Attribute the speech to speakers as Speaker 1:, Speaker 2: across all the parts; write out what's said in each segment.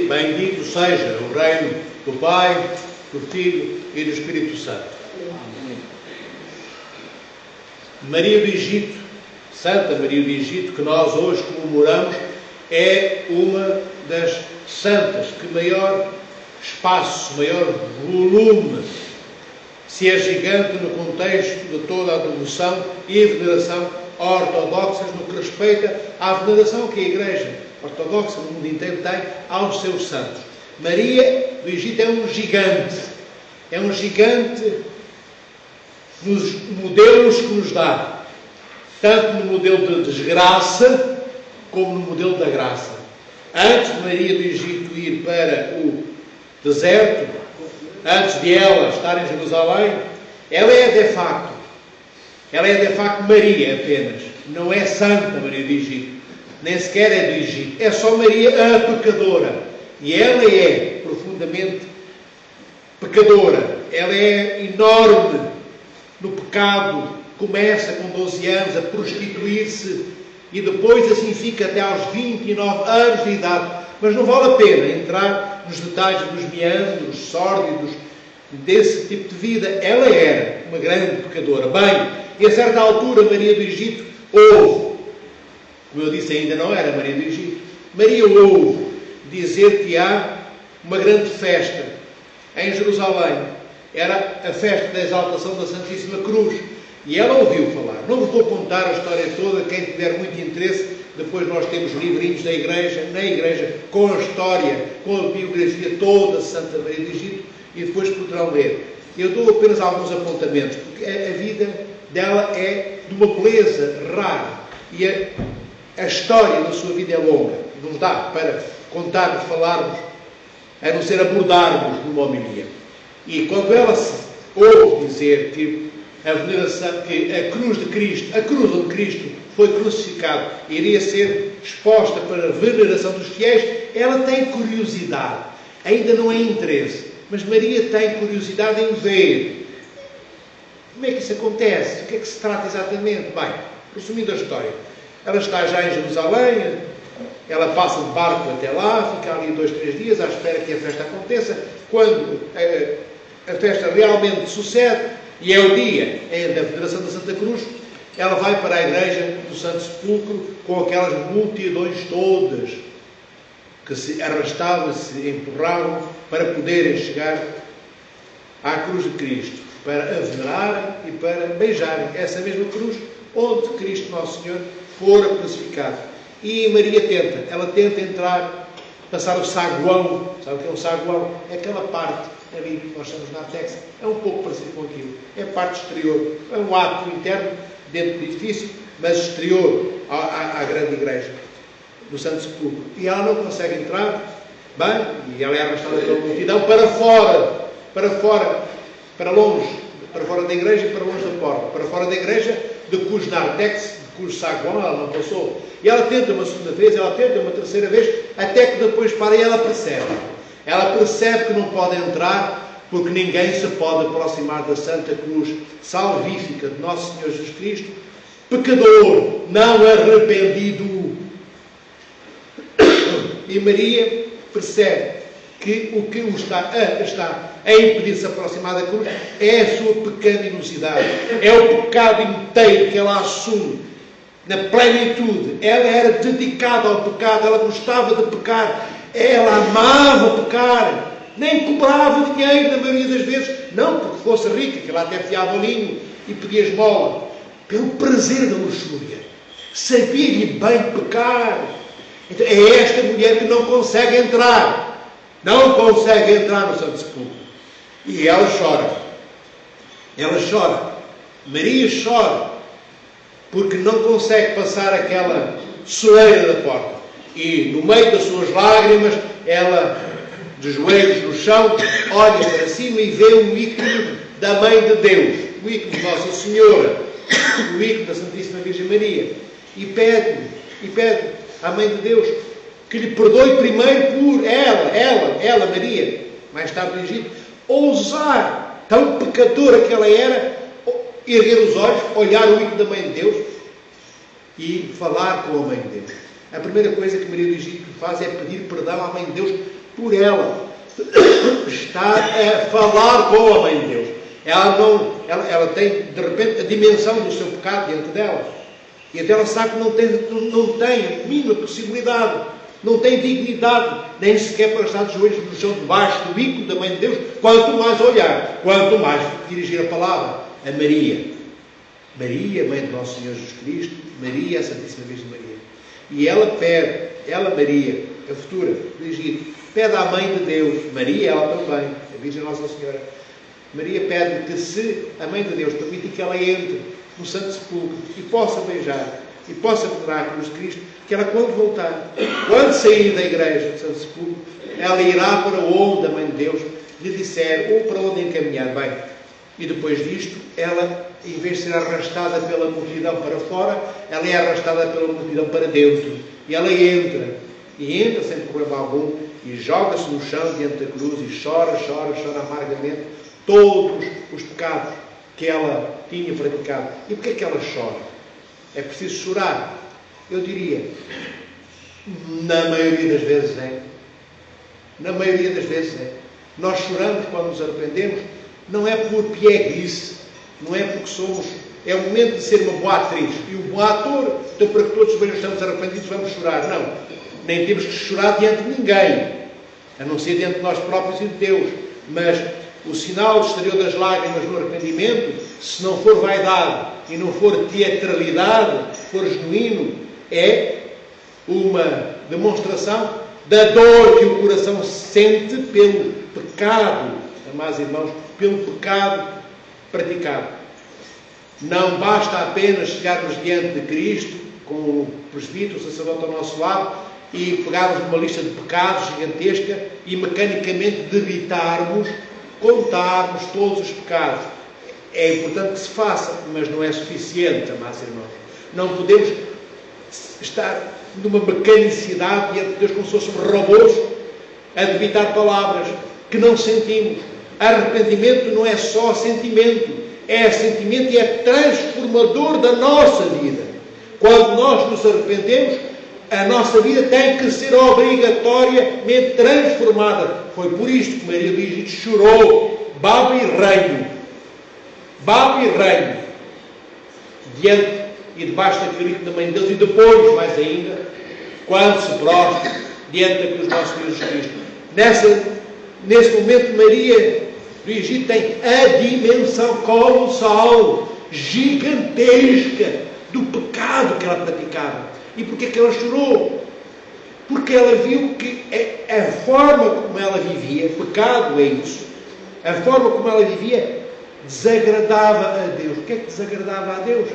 Speaker 1: bendito seja o reino do Pai, do Filho e do Espírito Santo. Maria do Egito, Santa Maria do Egito, que nós hoje comemoramos, é uma das santas que maior espaço, maior volume se é gigante no contexto de toda a devoção e a veneração ortodoxas no que respeita à veneração que a Igreja Ortodoxa no mundo inteiro tem aos seus santos. Maria do Egito é um gigante nos modelos que nos dá, tanto no modelo da desgraça como no modelo da graça. Antes de Maria do Egito ir para o deserto, antes de ela estar em Jerusalém, ela é de facto Maria apenas, não é Santa Maria do Egito, nem sequer é do Egito, é só Maria a pecadora, e ela é profundamente pecadora, ela é enorme no pecado, começa com 12 anos a prostituir-se e depois assim fica até aos 29 anos de idade. Mas não vale a pena entrar nos detalhes dos meandros sórdidos desse tipo de vida. Ela era uma grande pecadora. Bem, e a certa altura Maria do Egito ouve, como eu disse, ainda não era Maria do Egito, Maria ouve dizer que há uma grande festa em Jerusalém. Era a festa da exaltação da Santíssima Cruz. E ela ouviu falar. Não vos vou contar a história toda. Quem tiver muito interesse, depois nós temos livrinhos na igreja, com a história, com a biografia toda de Santa Maria do Egito, e depois poderão ler. Eu dou apenas alguns apontamentos, porque a vida dela é de uma beleza rara. E a história da sua vida é longa. Não dá para contarmos, falarmos, a não ser abordarmos numa homilia. E quando ela se ouve dizer que a veneração, que a cruz de Cristo, a cruz onde Cristo foi crucificado, iria ser exposta para a veneração dos fiéis, ela tem curiosidade. Ainda não é interesse, mas Maria tem curiosidade em ver. Como é que isso acontece? O que é que se trata exatamente? Bem, resumindo a história, ela está já em Jerusalém, ela passa de barco até lá, fica ali 2, 3 dias à espera que a festa aconteça. Quando a festa realmente sucede, e é o dia da veneração da Santa Cruz, ela vai para a igreja do Santo Sepulcro com aquelas multidões todas que se arrastavam, se empurravam para poderem chegar à cruz de Cristo, para a venerarem e para beijarem essa mesma cruz onde Cristo Nosso Senhor fora crucificado. E Maria tenta entrar, passar o saguão. Sabe o que é um saguão? É aquela parte ali que nós chamamos na Artex, é um pouco parecido com aquilo. É a parte exterior. É um ato interno dentro do edifício, mas exterior à grande igreja do Santo Sepulcro. E ela não consegue entrar, bem, e ela é arrastada pela multidão para fora, para longe, para fora da igreja e para longe da porta. Para fora da igreja, de cujo Nartex, de cujo saguão ela não passou. E ela tenta uma segunda vez, ela tenta uma terceira vez, até que depois para e ela percebe. Ela percebe que não pode entrar, porque ninguém se pode aproximar da Santa Cruz salvífica de Nosso Senhor Jesus Cristo, pecador, não arrependido. E Maria percebe que o que o está a impedir de se aproximar da cruz é a sua pecaminosidade, é o pecado inteiro que ela assume na plenitude. Ela era dedicada ao pecado, ela gostava de pecar, ela amava pecar, nem cobrava dinheiro na maioria das vezes, não porque fosse rica, que ela até fiava linho e pedia esmola, pelo prazer da luxúria. Sabia-lhe bem pecar. Então, é esta mulher que não consegue entrar no Santo Sepulcro. E ela chora, Maria chora, porque não consegue passar aquela soleira da porta. E no meio das suas lágrimas, ela, de joelhos no chão, olha para cima e vê um ícone da Mãe de Deus, o ícone de Nossa Senhora, o ícone da Santíssima Virgem Maria, e pede à Mãe de Deus que lhe perdoe primeiro por ela, Maria, mais tarde no Egito, ousar, tão pecadora que ela era, erguer os olhos, olhar o ícone da Mãe de Deus e falar com a Mãe de Deus. A primeira coisa que Maria do Egito faz é pedir perdão à Mãe de Deus por ela estar a falar com a Mãe de Deus. Ela tem, de repente, a dimensão do seu pecado diante dela. E até ela sabe que não tem a mínima possibilidade, não tem dignidade, nem sequer para estar de joelhos no chão debaixo do bico da Mãe de Deus, quanto mais olhar, quanto mais dirigir a palavra a Maria. Maria, Mãe do nosso Senhor Jesus Cristo, Maria, a Santíssima Virgem Maria. E ela pede, Maria, a futura, dirigir, pede à Mãe de Deus, Maria, ela também, a Virgem Nossa Senhora. Maria pede que, se a Mãe de Deus permite que ela entre no Santo Sepulcro e possa beijar e possa venerar a cruz de Cristo, que ela, quando voltar, quando sair da igreja do Santo Sepulcro, ela irá para onde a Mãe de Deus lhe disser, ou para onde encaminhar. Bem, e depois disto, ela, em vez de ser arrastada pela multidão para fora, ela é arrastada pela multidão para dentro. E ela entra sem problema algum, e joga-se no chão diante da cruz e chora amargamente todos os pecados que ela tinha praticado. E porquê é que ela chora? É preciso chorar? Eu diria, na maioria das vezes é. Na maioria das vezes é. Nós choramos quando nos arrependemos, não é por pieguice, não é porque somos... É o momento de ser uma boa atriz e um bom ator, então para que todos vejam que estamos arrependidos vamos chorar. Não, nem temos que chorar diante de ninguém, a não ser diante de nós próprios e de Deus. Mas o sinal exterior das lágrimas no arrependimento, se não for vaidade e não for teatralidade, for genuíno, é uma demonstração da dor que o coração sente pelo pecado, amados irmãos, pelo pecado praticado. Não basta apenas chegarmos diante de Cristo, com o presbítero, o sacerdote ao nosso lado, e pegarmos uma lista de pecados gigantesca e mecanicamente debitarmos, contarmos todos os pecados. É importante que se faça, mas não é suficiente, amados irmãos. Não podemos estar numa mecanicidade diante de Deus como se fôssemos robôs a debitar palavras que não sentimos. Arrependimento não é só sentimento, é sentimento e é transformador da nossa vida. Quando nós nos arrependemos, a nossa vida tem que ser obrigatoriamente transformada. Foi por isto que Maria Lígia chorou, baba e reino, diante e debaixo daquele grito da Mãe de Deus, e depois, mais ainda, quando se prostra diante da cruz do nosso Senhor Jesus Cristo. Nesse momento, Maria do Egito tem a dimensão colossal, gigantesca, do pecado que ela praticava. E porquê que ela chorou? Porque ela viu que a forma como ela vivia, pecado é isso, a forma como ela vivia desagradava a Deus. O que é que desagradava a Deus?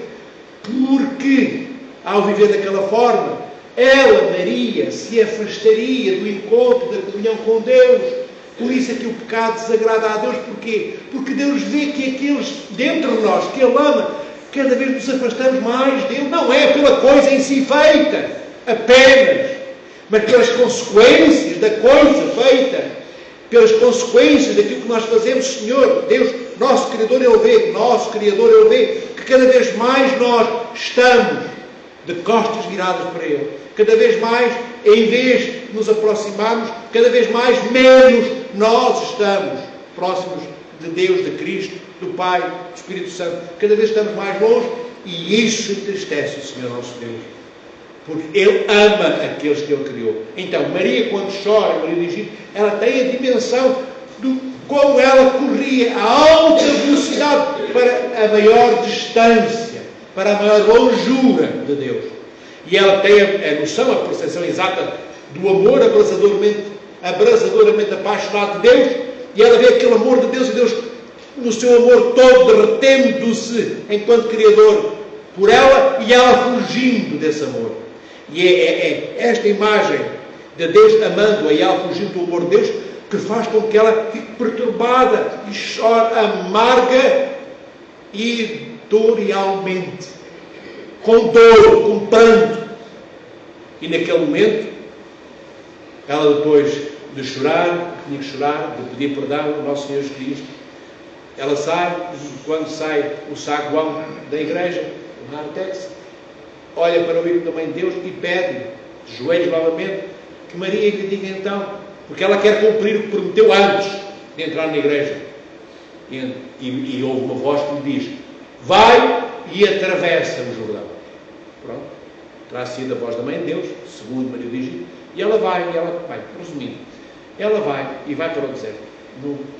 Speaker 1: Porque, ao viver daquela forma, ela, Maria, se afastaria do encontro, da comunhão com Deus. Por isso é que o pecado desagrada a Deus. Porquê? Porque Deus vê que aqueles dentro de nós, que Ele ama, cada vez nos afastamos mais dele. Não é pela coisa em si feita, apenas, mas pelas consequências da coisa feita, pelas consequências daquilo que nós fazemos. Senhor, Deus, nosso Criador, Ele vê que cada vez mais nós estamos de costas viradas para Ele. Cada vez mais, em vez de nos aproximarmos, cada vez mais menos nós estamos próximos de Deus, de Cristo, do Pai, do Espírito Santo. Cada vez estamos mais longe, e isso entristece o Senhor nosso Deus, porque Ele ama aqueles que Ele criou. Então, Maria, quando chora, Maria do Egito, ela tem a dimensão de como ela corria a alta velocidade para a maior distância, para a maior longura de Deus. E ela tem a noção, a percepção exata do amor abrasadoramente apaixonado de Deus, e ela vê aquele amor de Deus, e Deus, no seu amor todo, derretendo-se enquanto Criador por ela, e ela fugindo desse amor. E é esta imagem de Deus amando-a e ela fugindo do amor de Deus que faz com que ela fique perturbada e chore amarga e dorialmente, com dor, com pranto. E naquele momento, ela, depois de chorar, tinha que chorar, de pedir perdão ao nosso Senhor Jesus Cristo, ela sai, e quando sai o saguão da igreja, o nartex, olha para o ídolo da Mãe de Deus e pede, de joelhos novamente, que Maria lhe diga então porque ela quer cumprir o que prometeu antes de entrar na igreja. E houve uma voz que lhe diz: vai e atravessa o Jordão. Pronto, terá sido a voz da mãe de Deus, segundo Maria do Egito, e ela vai, resumindo, ela vai e vai para o deserto.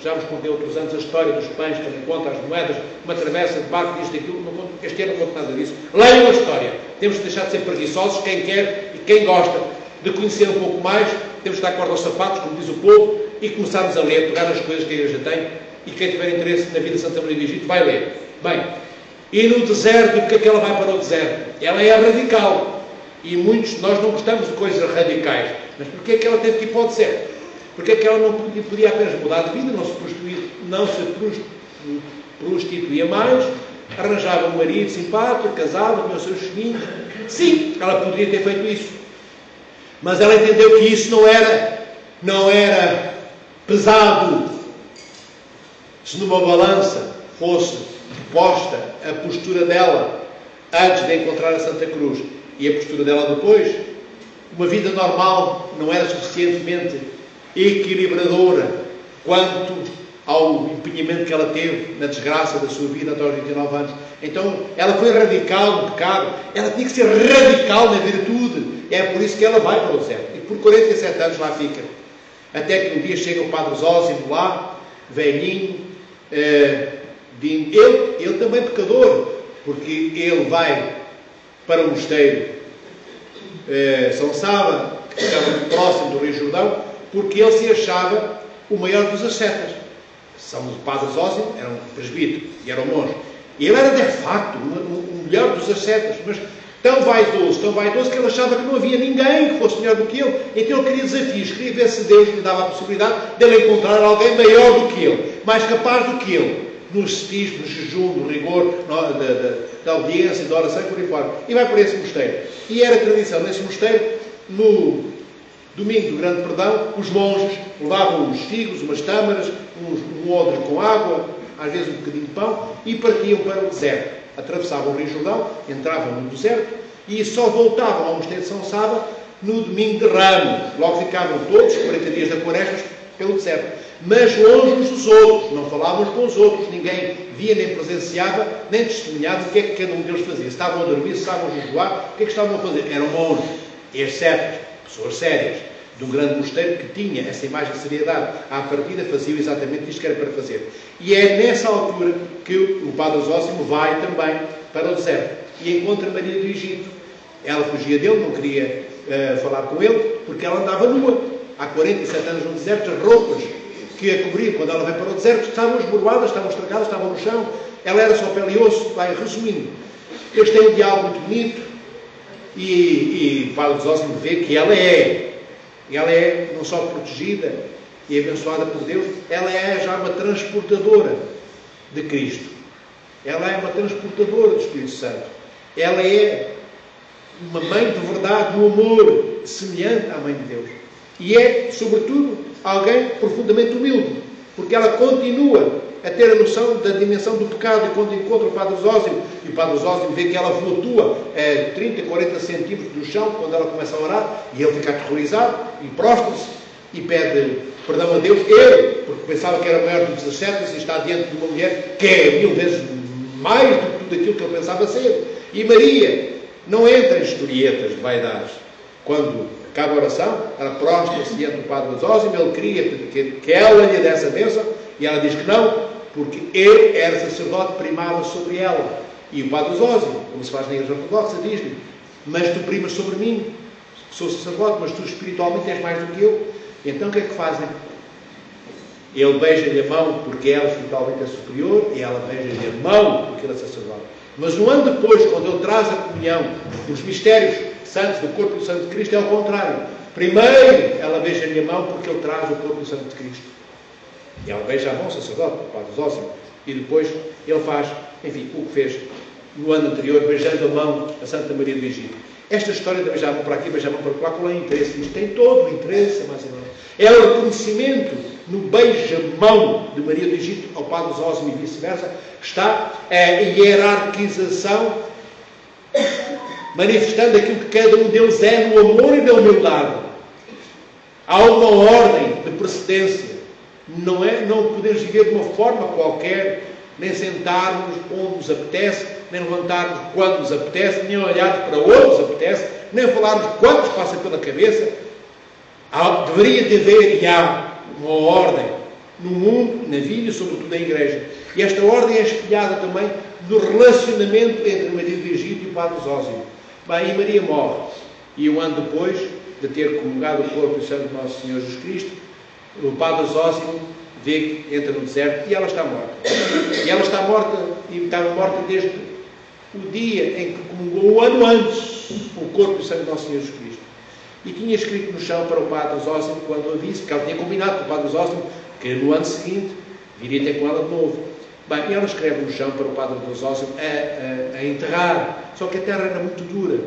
Speaker 1: Já vos contei outros anos a história dos pães, que não conta as moedas, uma travessa de barco, disto, daquilo, não conto, este ano não conto nada disso. Leiam a história. Temos de deixar de ser preguiçosos, quem quer e quem gosta de conhecer um pouco mais, temos de dar corda aos sapatos, como diz o povo, e começarmos a ler, pegar as coisas que a igreja tem, e quem tiver interesse na vida de Santa Maria do Egito, vai ler. Bem, e no deserto, porque é que ela vai para o deserto? Ela é radical, e muitos de nós não gostamos de coisas radicais, mas porque é que ela teve que ir para o deserto? Porque é que ela não podia apenas mudar de vida, não se prostituía mais, arranjava um marido simpático, casava, tinha os seus filhinhos? Sim, ela poderia ter feito isso. Mas ela entendeu que isso não era pesado. Se numa balança fosse posta a postura dela antes de encontrar a Santa Cruz e a postura dela depois, uma vida normal não era suficientemente equilibradora quanto ao empenhamento que ela teve na desgraça da sua vida até aos 29 anos. Então, ela foi radical no pecado, ela tinha que ser radical na virtude. É por isso que ela vai para o deserto. E por 47 anos lá fica. Até que um dia chega o Padre Zósimo lá, velhinho, ele também pecador, porque ele vai para o mosteiro São Saba, que estava muito próximo do Rio Jordão, porque ele se achava o maior dos ascetas. São o Padre Zósimo, era um presbítero e era um monge. E ele era de facto o melhor dos ascetas, mas tão vaidoso que ele achava que não havia ninguém que fosse melhor do que ele. Então ele queria desafios, queria ver se Deus lhe dava a possibilidade de ele encontrar alguém maior do que ele, mais capaz do que ele, no ascetismo, no jejum, no rigor, da obediência, da oração e por aí fora. E vai para esse mosteiro. E era tradição nesse mosteiro, no domingo do Grande Perdão, os monges levavam uns figos, umas tâmaras, um odre com água, às vezes um bocadinho de pão, e partiam para o deserto. Atravessavam o Rio Jordão, entravam no deserto e só voltavam ao mosteiro de São Saba no domingo de Ramos. Logo ficavam todos, 40 dias da Quaresma, pelo deserto. Mas longe uns dos outros, não falavam uns com os outros, ninguém via, nem presenciava, nem testemunhava o que é que cada um deles fazia. Se estavam a dormir, se estavam a jejuar, o que é que estavam a fazer? Eram monges, excetos, pessoas sérias, de um grande mosteiro que tinha essa imagem de seriedade. À partida faziam exatamente isto que era para fazer. E é nessa altura que o Padre Zósimo vai também para o deserto e encontra Maria do Egito. Ela fugia dele, não queria falar com ele, porque ela andava nua. Há 47 anos no deserto, as roupas que a cobriam quando ela veio para o deserto estavam esborbadas, estavam estragadas, estavam no chão. Ela era só pele e osso. Vai, resumindo, eles têm um diálogo muito bonito e o Padre Zósimo vê que ela é não só protegida e abençoada por Deus, ela é já uma transportadora de Cristo. Ela é uma transportadora do Espírito Santo. Ela é uma mãe de verdade, no amor, semelhante à Mãe de Deus. E é, sobretudo, alguém profundamente humilde, porque ela continua a ter a noção da dimensão do pecado. E quando encontra o Padre Zósimo, e o Padre Zósimo vê que ela flutua 30, 40 centímetros do chão, quando ela começa a orar, e ele fica aterrorizado, e prostra-se, e pede perdão a Deus. Ele, porque pensava que era maior do que os ascetas, e está diante de uma mulher que é 1000 vezes mais do que tudo aquilo que ele pensava ser. E Maria não entra em historietas de vaidades. Quando acaba a oração, ela prostra-se diante do Padre Zósimo, ele queria que ela lhe desse a bênção, e ela diz que não, porque ele era sacerdote, primava sobre ela. E o Padre Zósimo, como se faz na Igreja Ortodoxa, diz-lhe: mas tu primas sobre mim, sou sacerdote, mas tu espiritualmente és mais do que eu. Então o que é que fazem? Ele beija-lhe a mão porque ela espiritualmente é superior, e ela beija-lhe a mão porque ele é sacerdote. Mas um ano depois, quando ele traz a comunhão dos mistérios santos do corpo e do sangue de Cristo, é ao contrário. Primeiro ela beija-lhe a mão porque ele traz o corpo e o sangue de Cristo. E ela beija a mão, sacerdote, o Padre Zósimo. E depois ele faz, enfim, o que fez no ano anterior, beijando a mão a Santa Maria do Egito. Esta história de beijar a mão para aqui, beijar a mão para lá, qual é o interesse? Isto tem todo o interesse, mas é o reconhecimento no beija-mão de Maria do Egito ao Padre Zósimo e vice-versa. Está a hierarquização, manifestando aquilo que cada um deles é no amor e na humildade. Há uma ordem de precedência. Não podemos viver de uma forma qualquer, nem sentarmos onde nos apetece, nem levantarmos quando nos apetece, nem olharmos para onde nos apetece, nem falarmos quando nos passa pela cabeça. Deveria de haver, e há, uma ordem no mundo, na vida e sobretudo na igreja. E esta ordem é espelhada também no relacionamento entre Maria do Egito e o Padre Zósimo. Bem, e Maria morre. E um ano depois de ter comungado o corpo e o sangue de Nosso Senhor Jesus Cristo, o Padre Zósimo vê que entra no deserto e ela está morta. E ela está morta, e estava morta desde o dia em que comungou, um ano antes, o corpo e o sangue de Nosso Senhor Jesus Cristo. E tinha escrito no chão para o Padre Zósimo, quando a disse, porque ela tinha combinado com o Padre Zósimo, que no ano seguinte viria ter com ela de novo. Bem, e ela escreve no chão para o Padre Zósimo a enterrar, só que a terra era muito dura.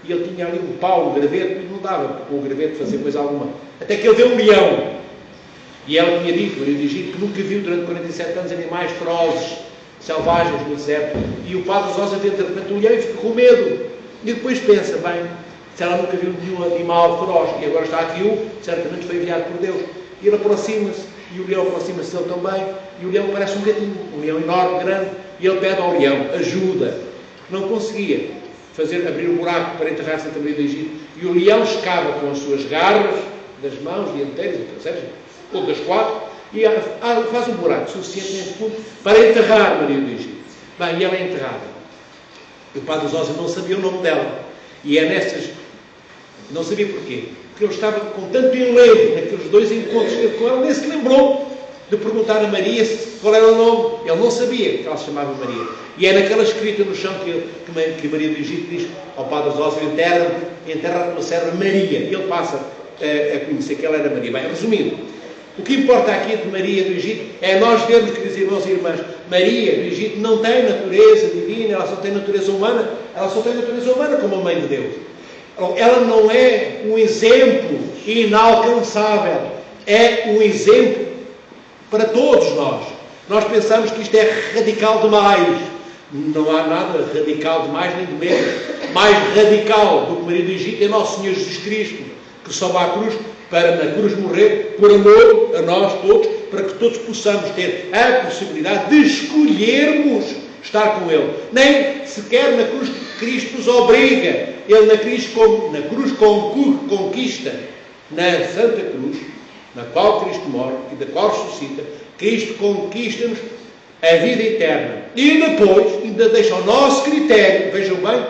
Speaker 1: E ele tinha ali um pau, um graveto, e não dava com o graveto fazer coisa alguma. Até que ele vê um leão. E ela tinha dito, Maria do Egito, que nunca viu durante 47 anos animais ferozes, selvagens no deserto. E o Padre Zósimo vê de repente o leão e fica com medo. E depois pensa, bem, se ela nunca viu nenhum animal feroz, e agora está aqui certamente foi enviado por Deus. E ele aproxima-se, e o leão aproxima-se dele também, e o leão parece um gatinho, um leão enorme, grande, e ele pede ao leão ajuda. Não conseguia abrir um buraco para enterrar Santa Maria do Egito, e o leão escava com as suas garras, das mãos dianteiras e traseiras, ou das quatro, e faz um buraco suficientemente fundo para enterrar Maria do Egito. Bem, e ela é enterrada. E o Padre Zósimo não sabia o nome dela. E é nessas... Não sabia porquê. Porque ele estava com tanto enlevo naqueles dois encontros com ela, nem se lembrou de perguntar a Maria qual era o nome. Ele não sabia que ela se chamava Maria. E é naquela escrita no chão que Maria do Egito diz ao Padre Zósimo, enterra pela serva Maria. E ele passa a conhecer que ela era Maria. Bem, resumindo, o que importa aqui de Maria do Egito é nós vermos, queridos irmãos e irmãs, Maria do Egito não tem natureza divina, ela só tem natureza humana, como a Mãe de Deus. Ela não é um exemplo inalcançável, é um exemplo para todos nós. Nós pensamos que isto é radical demais. Não há nada radical demais nem de menos. Mais radical do que Maria do Egito é Nosso Senhor Jesus Cristo, que sobe à cruz para na cruz morrer por amor a nós todos, para que todos possamos ter a possibilidade de escolhermos estar com Ele. Nem sequer na cruz Cristo nos obriga. Ele na cruz conquista, na Santa Cruz, na qual Cristo morre e da qual ressuscita, Cristo conquista-nos a vida eterna. E depois, ainda deixa ao nosso critério, vejam bem,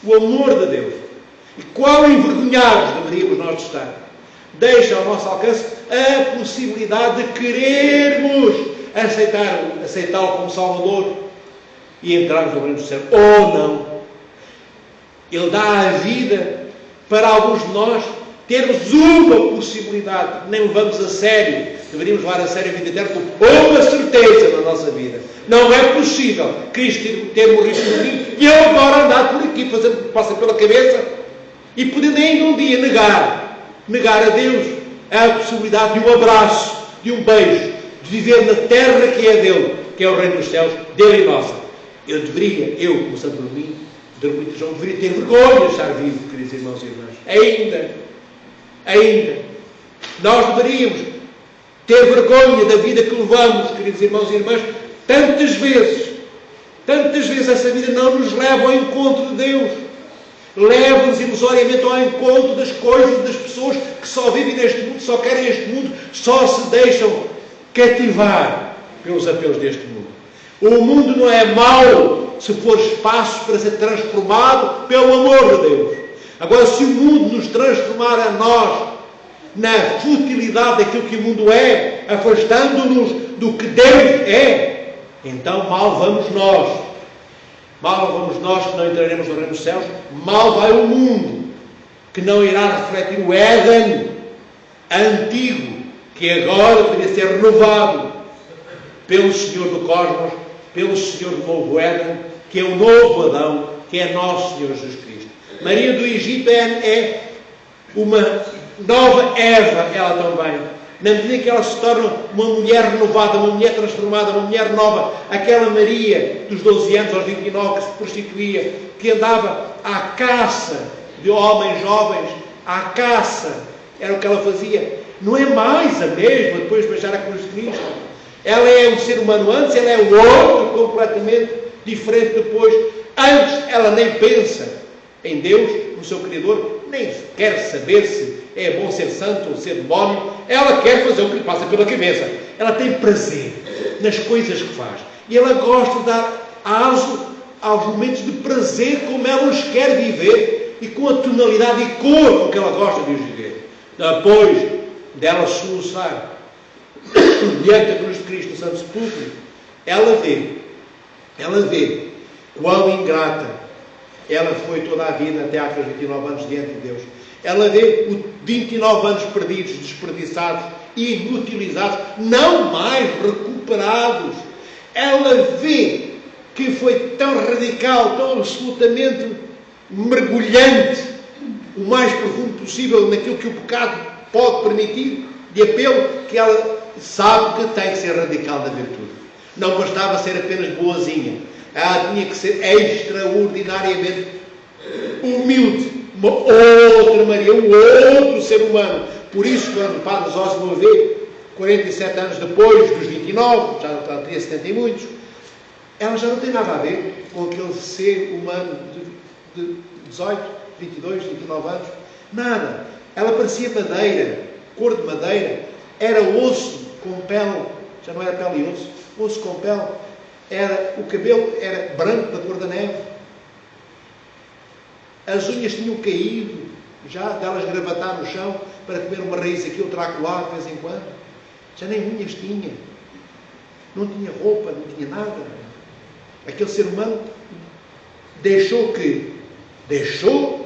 Speaker 1: o amor de Deus. E quão envergonhados deveríamos nós estar. Deixa ao nosso alcance a possibilidade de querermos aceitá-lo como Salvador e entrarmos no reino do céu. Ou não. Ele dá a vida para alguns de nós termos uma possibilidade que nem levamos a sério. Deveríamos levar a sério a vida eterna como uma certeza na nossa vida. Não é possível Cristo ter morrido por mim e eu agora andar por aqui, fazendo o que passa pela cabeça e podendo ainda um dia negar a Deus a possibilidade de um abraço, de um beijo, de viver na terra que é dele, que é o reino dos céus, dele e nossa. Eu, começando por mim, João, deveria ter vergonha de estar vivo, queridos irmãos e irmãs. Ainda. Nós deveríamos ter vergonha da vida que levamos, queridos irmãos e irmãs, tantas vezes essa vida não nos leva ao encontro de Deus. Leva-nos ilusoriamente ao encontro das coisas, das pessoas que só vivem neste mundo, só querem este mundo, só se deixam cativar pelos apelos deste mundo. O mundo não é mau se for espaço para ser transformado pelo amor de Deus. Agora, se o mundo nos transformar a nós na futilidade daquilo que o mundo é, afastando-nos do que Deus é, então mal vamos nós. Mal vamos nós que não entraremos no reino dos céus, mal vai o mundo que não irá refletir o Éden antigo, que agora deveria ser renovado pelo Senhor do Cosmos, pelo Senhor do novo Éden, que é o novo Adão, que é nosso Senhor Jesus Cristo. Maria do Egito é uma nova Eva, ela também. Na medida em que ela se torna uma mulher renovada, uma mulher transformada, uma mulher nova. Aquela Maria dos 12 anos aos 29 que se prostituía, que andava à caça de homens jovens, à caça, era o que ela fazia. não é mais a mesma depois de beijar a cruz de Cristo. Ela é um ser humano antes, ela é o outro completamente diferente depois. Antes ela nem pensa em Deus, no seu Criador, nem quer saber se é bom ser santo ou ser demónio. Ela quer fazer o que lhe passa pela cabeça. Ela tem prazer nas coisas que faz. E ela gosta de dar aso aos momentos de prazer como ela os quer viver e com a tonalidade e cor com que ela gosta de os viver. Depois dela soluçar diante da cruz de Cristo no Santo Sepulcro, ela vê quão ingrata ela foi toda a vida até àqueles 29 anos diante de Deus. Ela vê os 29 anos perdidos, desperdiçados, inutilizados, não mais recuperados. Ela vê que foi tão radical, tão absolutamente mergulhante, o mais profundo possível naquilo que o pecado pode permitir, de apelo, que ela sabe que tem que ser radical na virtude. Não bastava ser apenas boazinha. Ela tinha que ser extraordinariamente humilde. Uma outra Maria, um outro ser humano. Por isso, quando o Padre Zósimo vê, 47 anos depois dos 29, já teria 70 e muitos, ela já não tem nada a ver com aquele ser humano de 18, 22, 29 anos. Nada. Ela parecia madeira, cor de madeira. Era osso com pele, já não era pele e osso, osso com pele. O cabelo era branco da cor da neve. As unhas tinham caído, já delas gravatar no chão para comer uma raiz aqui, outra acolá, de vez em quando. Já nem unhas tinha. Não tinha roupa, não tinha nada. Aquele ser humano deixou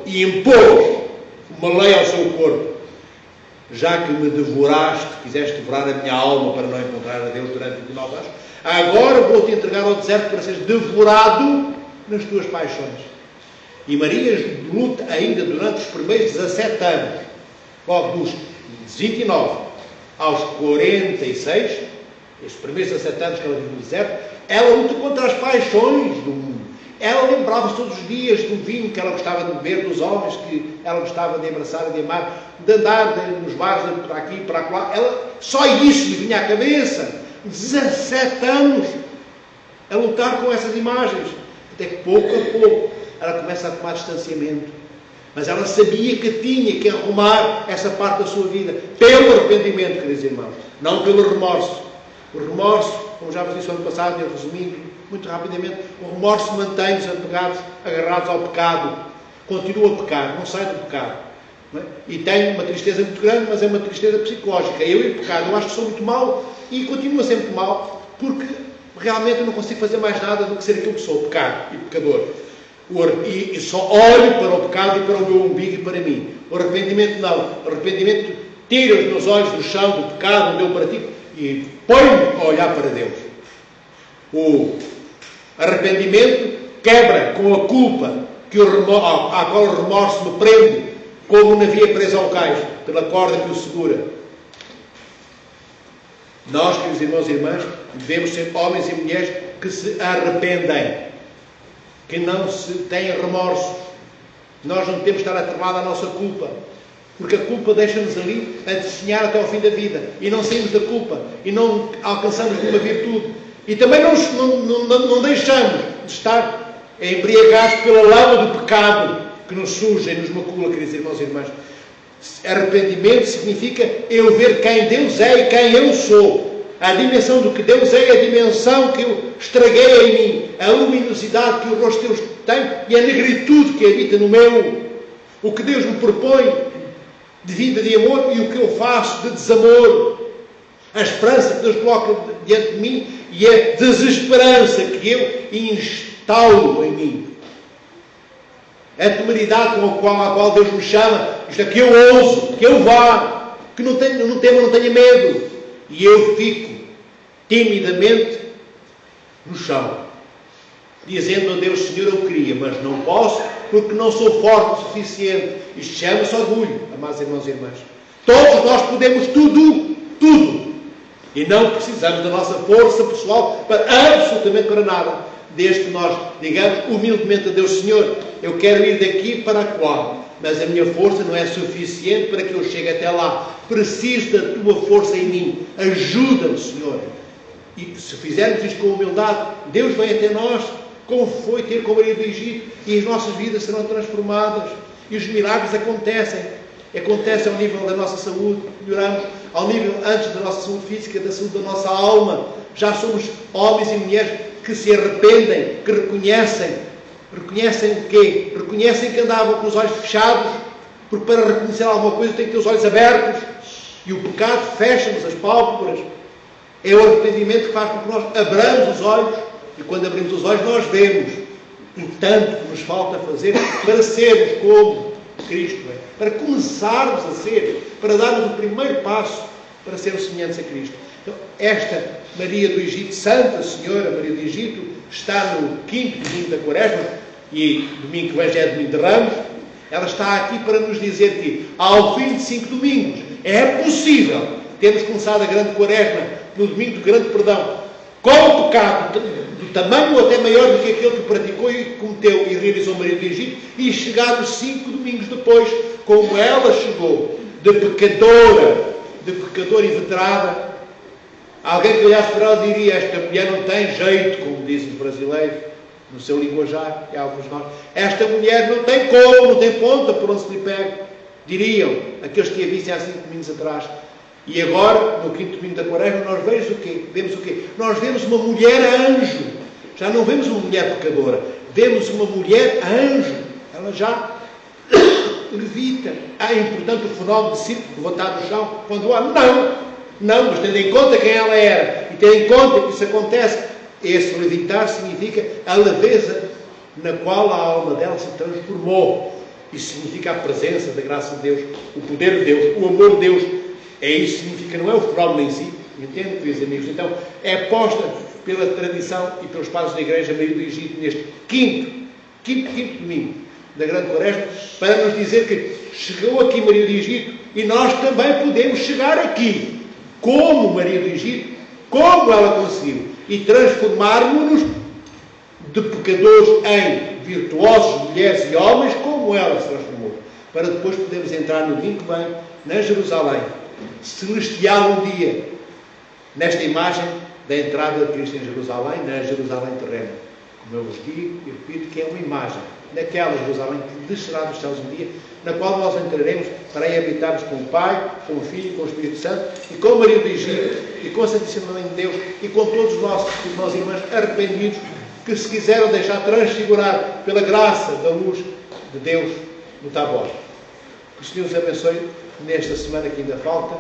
Speaker 1: e impôs uma lei ao seu corpo. Já que me devoraste, quiseste devorar a minha alma para não encontrar a Deus durante 29 anos, agora vou-te entregar ao deserto para seres devorado nas tuas paixões. E Maria luta ainda durante os primeiros 17 anos, logo dos 29 aos 46, estes primeiros 17 anos que ela vive no deserto, ela luta contra as paixões do mundo. Ela lembrava-se todos os dias do vinho que ela gostava de beber, dos homens que ela gostava de abraçar e de amar, de andar nos bares, para aqui, para lá. Só isso lhe vinha à cabeça. 17 anos a lutar com essas imagens. Até que pouco a pouco ela começa a tomar distanciamento. Mas ela sabia que tinha que arrumar essa parte da sua vida pelo arrependimento, queridos irmãos, não pelo remorso. O remorso, como já vos disse no ano passado, e resumindo muito rapidamente, o remorso mantém os apegados, agarrados ao pecado. Continua a pecar, não sai do pecado. Não é? E tem uma tristeza muito grande, mas é uma tristeza psicológica. Eu e o pecado, eu acho que sou muito mau e continuo a ser muito mau, porque realmente eu não consigo fazer mais nada do que ser aquilo que sou, pecado e pecador. E só olho para o pecado e para o meu umbigo e para mim. O arrependimento não. O arrependimento tira os meus olhos do chão, do pecado onde eu pratico e põe-me a olhar para Deus. O arrependimento quebra com a culpa à qual o remorso me prende, como um navio preso ao cais, pela corda que o segura. Nós, queridos irmãos e irmãs, devemos ser homens e mulheres que se arrependem, que não se têm remorsos. Nós não temos de estar atrelados à nossa culpa, porque a culpa deixa-nos ali a definhar até ao fim da vida, e não saímos da culpa, e não alcançamos nenhuma virtude, e também não deixamos de estar embriagados pela lama do pecado que nos suja e nos macula, queridos irmãos e irmãs. Arrependimento significa eu ver quem Deus é e quem eu sou. A dimensão do que Deus é, a dimensão que eu estraguei em mim, a luminosidade que o rosto de Deus tem e a negritude que habita no meu. O que Deus me propõe de vida, de amor, e o que eu faço de desamor. A esperança que Deus coloca diante de mim e a desesperança que eu instauro em mim. A temeridade à qual Deus me chama, isto é, que eu ouso, que eu vá, que não tenha medo. E eu fico timidamente no chão, dizendo a Deus: Senhor, eu queria, mas não posso, porque não sou forte o suficiente. Isto chama-se orgulho, amados irmãos e irmãs. Todos nós podemos tudo, tudo. E não precisamos da nossa força pessoal para absolutamente para nada. Desde que nós digamos humildemente a Deus: Senhor, eu quero ir daqui para lá, mas a minha força não é suficiente para que eu chegue até lá. preciso da tua força em mim, ajuda-me, Senhor. E se fizermos isto com humildade, Deus vem até nós, como foi ter com Maria do Egito, e as nossas vidas serão transformadas, e os milagres acontecem ao nível da nossa saúde, melhoramos, ao nível antes da nossa saúde física, da saúde da nossa alma. Já somos homens e mulheres que se arrependem, que reconhecem o quê? Reconhecem que andavam com os olhos fechados, porque para reconhecer alguma coisa tem que ter os olhos abertos, e o pecado fecha-nos as pálpebras. É o arrependimento que faz com que nós abramos os olhos, e quando abrimos os olhos nós vemos o tanto que nos falta fazer para sermos como Cristo é, para começarmos a ser, para darmos o primeiro passo para sermos semelhantes a Cristo. Então, esta Maria do Egito, Santa Senhora Maria do Egito, está no 5º domingo da Quaresma, e domingo que vem já é domingo de Ramos. Ela está aqui para nos dizer que, ao fim de 5 domingos, é possível termos começado a grande Quaresma no domingo do grande perdão, com o pecado do tamanho ou até maior do que aquele que praticou e cometeu e realizou Maria do Egito, e chegar os 5 domingos depois, como ela chegou, de pecadora inveterada. Alguém que olhasse para ela diria: esta mulher não tem jeito, como dizem os brasileiros, no seu linguajar, e alguns de nós. Esta mulher não tem como, não tem ponta por onde se lhe pega, diriam aqueles que a vissem há 5 domingos atrás. E agora, no 5º domingo da Quaresma, nós vemos o quê? Vemos o quê? Nós vemos uma mulher anjo. Já não vemos uma mulher pecadora, vemos uma mulher anjo. Ela já levita. É importante o fenómeno de circo levantado no chão quando há? Não, mas tendo em conta quem ela era e tendo em conta que isso acontece, esse levitar significa a leveza na qual a alma dela se transformou. Isso significa a presença da graça de Deus, o poder de Deus, o amor de Deus. É isso que significa, não é o fenómeno em si. Entende, queridos amigos? Então, é posta pela tradição e pelos padres da Igreja Maria do Egito neste quinto domingo da grande Quaresma, para nos dizer que chegou aqui Maria do Egito e nós também podemos chegar aqui, como Maria do Egito, como ela conseguiu, e transformarmos-nos de pecadores em virtuosos, mulheres e homens, como ela se transformou, para depois podermos entrar no domingo que vem, na Jerusalém celestial um dia, nesta imagem da entrada de Cristo em Jerusalém, na Jerusalém terrena. Como eu vos digo e repito, que é uma imagem daquela Jerusalém que descerá dos céus um dia, na qual nós entraremos para aí habitarmos com o Pai, com o Filho, com o Espírito Santo, e com Maria do Egito, e com a Santíssima Mãe de Deus, e com todos os nossos irmãos e irmãs arrependidos, que se quiseram deixar transfigurar pela graça da luz de Deus no Tabor. Que o Senhor os abençoe nesta semana que ainda falta.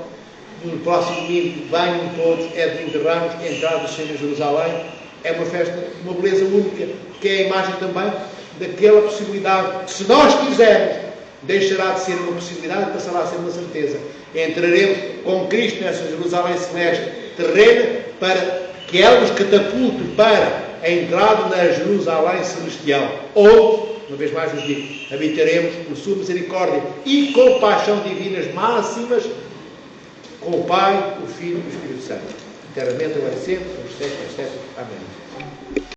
Speaker 1: No próximo domingo, venham todos, é domingo de Ramos, a entrada do Senhor em Jerusalém. É uma festa, uma beleza única, que é a imagem também daquela possibilidade, que se nós quisermos, deixará de ser uma possibilidade e passará a ser uma certeza. Entraremos com Cristo nessa Jerusalém celeste terrena, para que ela nos catapulte para a entrada na Jerusalém celestial, onde, uma vez mais vos digo, habitaremos por sua misericórdia e compaixão divinas máximas com o Pai, o Filho e o Espírito Santo, eternamente, agora e sempre, pelos séculos. Amém.